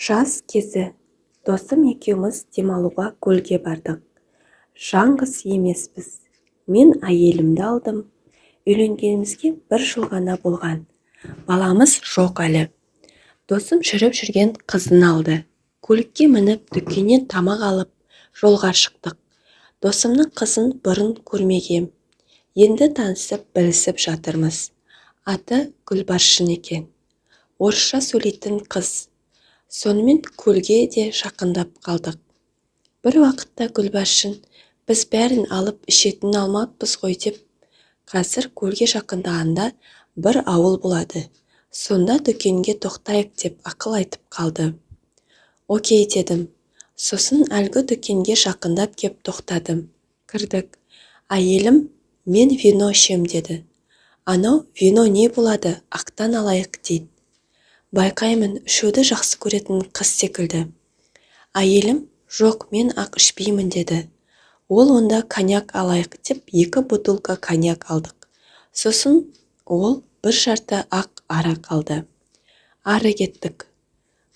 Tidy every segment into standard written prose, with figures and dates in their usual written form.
Жаз кезі досым екеуміз демалуға көлге бардық. Жаңғыз емеспіз. Мен әйелімді алдым. Үйленгенімізге 1 жыл ғана болған. Баламыз жоқ әлі. Досым жүріп жүрген қызын алды. Көлікке мініп, дүкеннен тамақ алып, жолға шықтық. Досымның қызын бұрын көрмегем. Енді танысып, білісіп жатырмыз. Аты Гүлбаршын екен. Орысша сөйлейтін қыз. Сонымен көлге де жақындап қалдық. Бір уақытта Гүлбаршын, біз бәрін алып ішетін алмаппыз ғой деп, қазір көлге жақындағанда бір ауыл болады. Сонда дүкенге тоқтайық деп ақыл айтып қалды. Окей дедім. Сосын әлгі дүкенге жақындап кеп тоқтадым. Кірдік. Әйелім, мен вино ішем деді. Анау вино не болады, ақтан алайық дейді. Байқаймын, ішуді жақсы көретін қыз секілді. Әйелім, жоқ, мен ақ ішпеймін деді. Ол онда коньяк алайық деп 2 бутылка коньяк алдық. Сосын ол 1 жарты ақ арақ алды. Ары кеттік.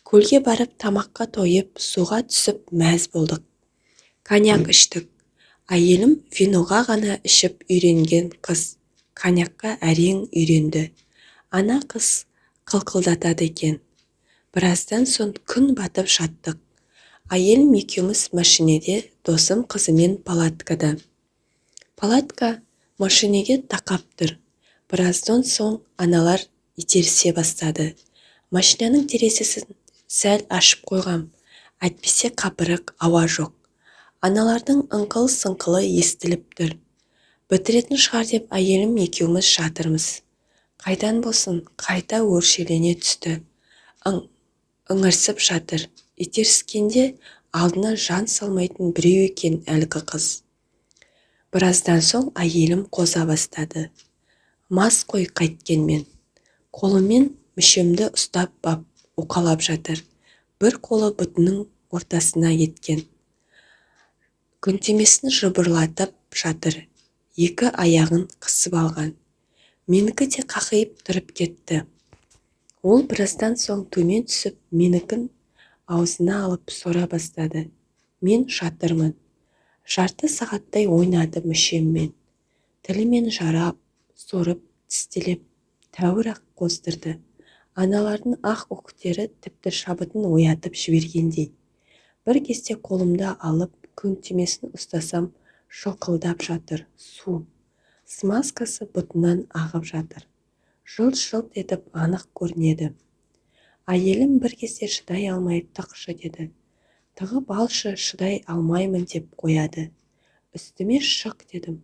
Көлге барып тамаққа тойып, суға түсіп мәз болдық. Коньяк іштік. Әйелім виноға ғана ішіп үйренген қыз. Коньякқа әрең үйренді. Ана қыз қылқылдатады екен. Біраздан соң күн батып жаттық. Әйелім екеуміз машинеде, досым қызымен палаткада. Палатка машинеге тақап тұр. Біраздан соң аналар итерісе бастады. Машинаның терезесін сәл ашып қойғам. Әйтпесе қапырық, ауа жоқ. Аналардың ыңқыл-сыңқылы естіліп тұр. Бітіретін шығар деп әйелім екеуміз жатырмыз. Қайдан болсын, қайта өршелене түсті. Ыңырсып жатыр. Итеріскенде алдына жан салмайтын біреу екен әлгі қыз. Біраздан соң әйелім қоза бастады. Мас қой қайткенмен. Қолымен мүшемді ұстап бап, уқалап жатыр. Бір қолы бұтының ортасына еткен. Күнтемесін жыбырлатып жатыр. 2 аяғын қысып алған. Менікі де қақиып тұрып кетті. Ол біраздан соң төмен түсіп, менікін аузына алып сора бастады. Мен жатырмын. Жарты сағаттай ойнады мүшеммен. Тілімен жарап, сорып, тістелеп, тәуір ақ қоздырды. Аналардың ақ өктері тіпті шабытын оятып жібергендей. Бір кезде қолымда алып, күнтемесін ұстасам, шоқылдап жатыр. Су. Смазкасы бұтынан ағып жатыр. Жылт-жылт етіп анық көрінеді. Әйелім бір кезде шыдай алмай тықшы деді. Тығып алшы, шыдай алмаймын деп қояды. Үстіме шық дедім.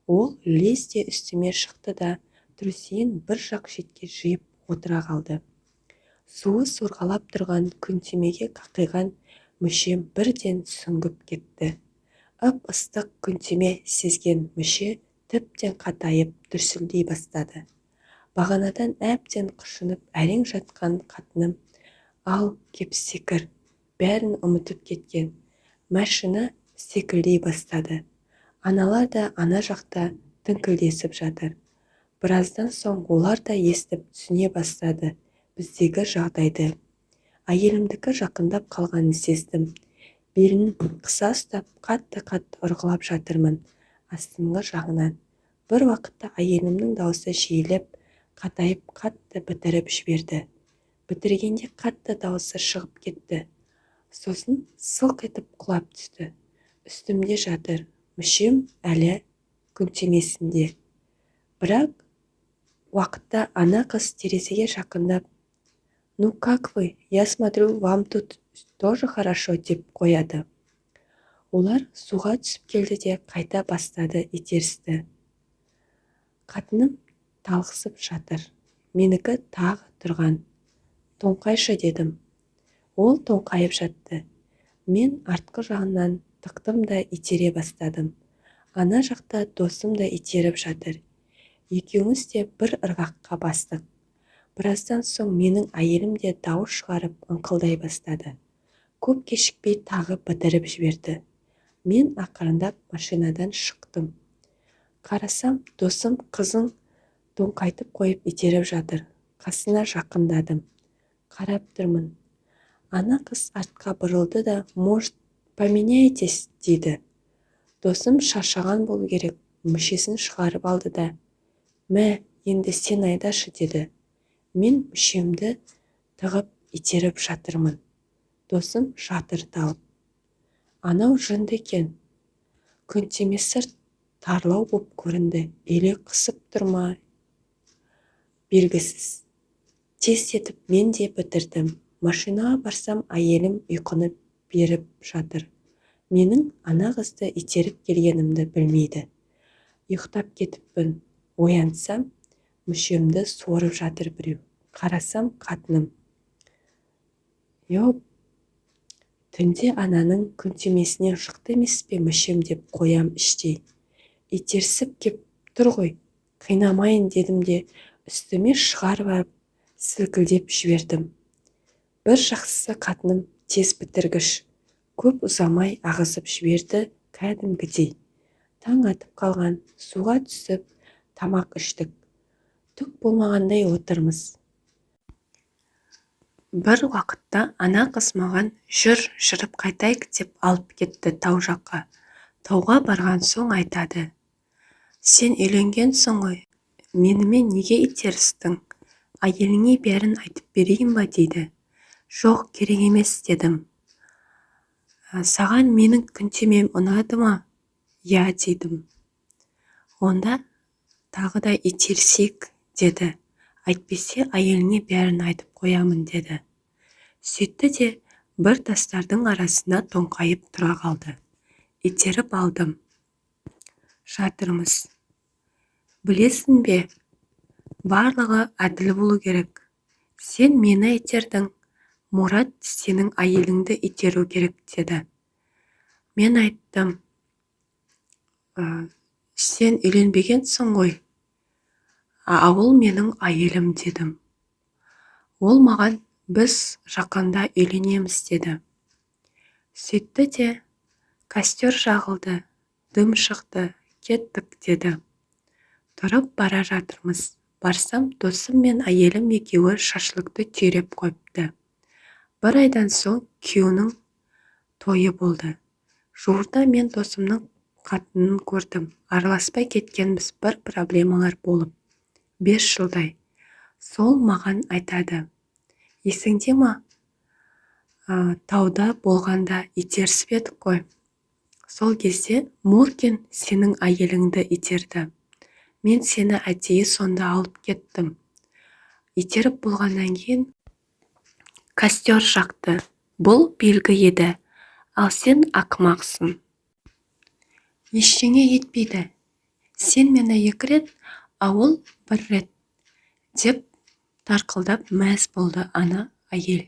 Ол лезде үстіме шықты да, трусиін бір жақ шетке жиып отыра қалды. Суы сорғалап тұрған күнтемеге қақиған мүшем бірден сүңгіп кетті. Ып-ыстық күнтеме сезген мүше тіптен қатайып дүрсілдей бастады. Бағанадан әбден құшынып әрең жатқан қатыным, ал кеп секір, бәрін ұмытып кеткен. Машина секілдей бастады. Аналар да ана жақта тіңкілдесіп жатыр. Біраздан соң олар да естіп түсіне бастады біздегі жағдайды. Әйелімдікі жақындап қалғанын сездім. Белін қыса ұстап, қатты-қатты ұрғылап жатырмын астыңғы жағынан. Бір уақытта әйелімнің дауысы жиілеп, қатайып қатты бітіріп жіберді. Бітіргенде қатты дауысы шығып кетті. Сосын сылқ етіп құлап түсті. Үстімде жатыр. Мүшем әлі күнтемесінде. Бірақ уақытта ана қыз терезеге жақындап, «Ну как вы? Я смотрю, вам тут тоже хорошо» деп қояды. Олар суға түсіп келді де қайта бастады итерісті. Қатыным талықсып жатыр. Менікі тағы тұрған. Тоңқайшы дедім. Ол тоңқайып жатты. Мен артқы жағынан тықтым да итере бастадым. Ана жақта досым да итеріп жатыр. Екеуміз де бір ырғаққа бастық. Біраздан соң менің әйелім де дауыс шығарып ыңқылдай бастады. Көп кешікпей тағы бітіріп жіберді. Мен ақырындап машинадан шықтым. Қарасам, досым қызын тоңқайтып қойып итеріп жатыр. Қасына жақындадым. Қарап тұрмын. Ана қыз артқа бұрылды да, может, поменяйтесь, дейді. Досым шаршаған болу керек, мүшесін шығарып алды да, мә, енді сен айдашы, деді. Мен мүшемді тығып итеріп жатырмын. Досым жатыр талып. Анау жынды екен. Күнтемесі тарлау боп көрінді. Еле қысып тұрма белгісіз. Тез етіп мен де бітірдім. Машинаға барсам, әйелім ұйқыны беріп жатыр. Менің ана қызды итеріп келгенімді білмейді. Ұйықтап кетіппін. Оянсам, мүшемді суырып жатыр біреу. Қарасам, қатыным. Йоп, түнде ананың күнтемесіне шықты емес пе мүшем деп қоям іштей. Итерсіп кеп тұр ғой, қинамайын дедім де, үстіме шығарып алып сілкілдеп жібердім. Бір жақсысы қатыным тез бітіргіш. Көп ұзамай ағызып жіберді кәдімгідей. Таң атып қалған, суға түсіп, тамақ іштік. Түк болмағандай отырмыз. Бір уақытта ана қыз маған жүр, жүріп қайтайық деп алып кетті тау жаққа. Тауға барған соң айтады. Сен үйленгенсің ғой, менімен неге итерістің? Әйеліңе бәрін айтып берейін ба, дейді. Жоқ, керек емес, дедім. Саған менің күнтемем ұнады ма? Я, дедім. Онда тағы да итерсек, деді. Әйтпесе әйеліңе бәрін айтып қоямын, деді. Сөйтті де бір тастардың арасына тоңқайып тұра қалды. Итеріп алдым. Жатырмыз. Білесің бе, барлығы әділ болу керек. Сен мені итердің, Мұрат сенің әйеліңді итеру керек, деді. Мен айттым, сен үйленбегенсің ғой, ол менің әйелім, дедім. Ол маған біз жақында үйленеміз, деді. Сөйтті де костер жағылды, дым шықты, кеттік, деді. Тұрып бара жатырмыз. Барсам, досым мен әйелім екеуі шашлыкты түйреп қойыпты. Бір айдан соң күйеуінің тойы болды. Жуырда мен досымның қатынын көрдім. Араласпай кеткенбіз, бір проблемалар болып. 5 жылдай. Сол маған айтады. Есіңде ма? Тауда болғанда итерісіп едік қой. Сол кезде Муркин сенің әйеліңді итерді. Мен сені әдейі сонда алып кеттім. Итеріп болғаннан кейін костер жақты. Бұл белгі еді. Ал сен ақымақсың. Ештеңе етпейді. Сен мені 2 рет, ол 1 рет деп тарқылдап мәз болды ана әйел.